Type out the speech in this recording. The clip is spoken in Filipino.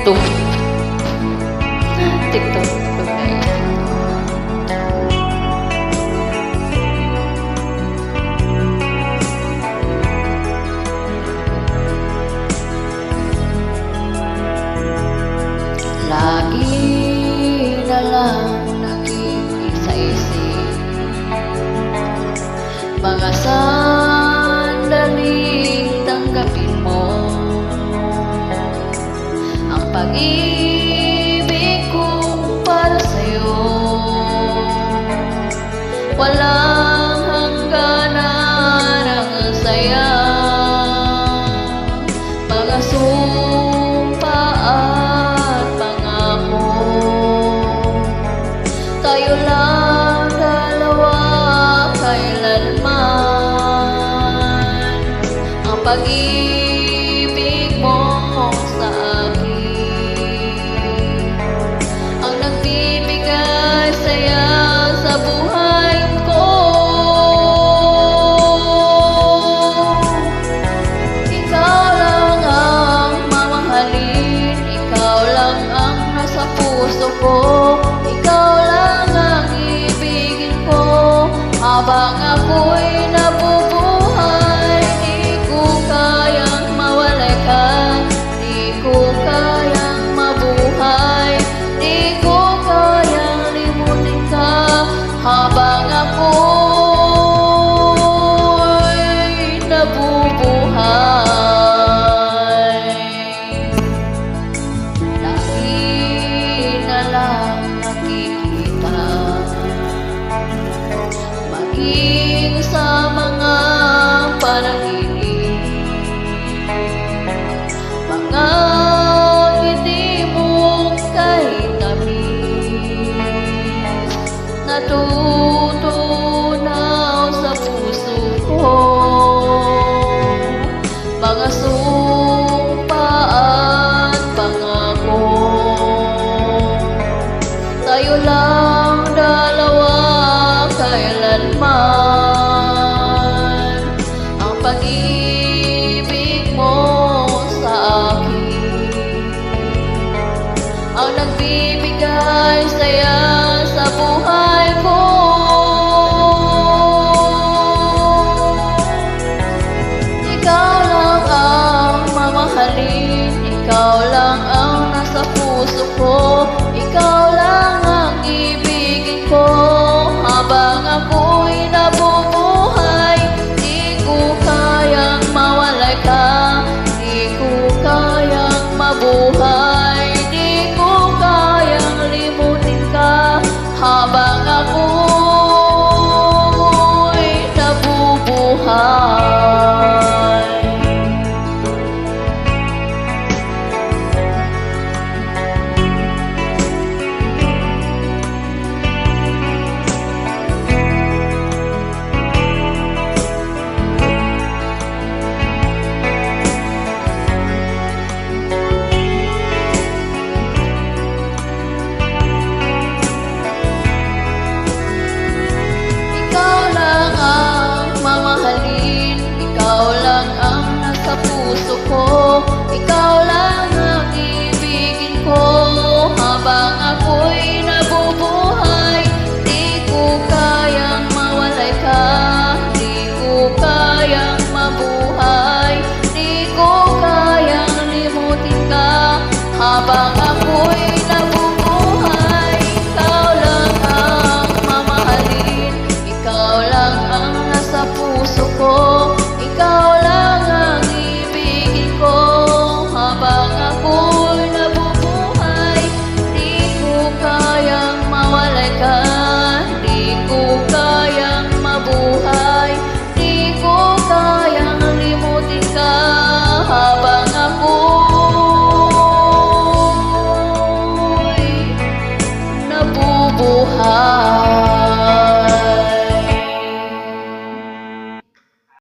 TikTok. TikTok guys. Lagi na lang nakikisa-isip mga sandaling tanggapin mo ang pag-ibig ko para sa'yo. Walang hangganan ang saya, mga sumpa at pangako. Tayo lang dalawa kailanman, ang pag-ibig mo sa akin ang nagbibigay saya sa buhay ko. Ikaw lang ang mamahalin, ikaw lang ang nasa puso ko, ikaw lang ang ibigin ko habang ako'y nabubuhay. Di ko kayang mawalay ka, di ko kayang mabuhay, di ko kayang limutin ka habang ako'y nabubuhay. Lagi na lang nakikita, maging sa mga panaginip, mga ngiti mong kahit tamis, natutunaw sa puso ko, mga sumpa at pangako. Tayo lang dalawa kailanman, ang pag-ibig mo sa akin ang nagbibigay saya sa buhay ko. Ikaw lang ang mamahalin, ikaw lang ang nasa puso ko, ikaw lang ang ibigin ko habang ako'y nabubuhay. Di ko kayang mawalay ka, di ko kayang mabuhay, di ko kayang limutin ka habang ako'y nabubuhay. Ikaw lang ang mamahalin, ikaw lang ang nasa puso ko, ikaw lang ang ibigin ko habang ako'y nabubuhay. Di ko kayang mawalay ka, di ko kayang mabuhay, di ko kayang limutin ka habang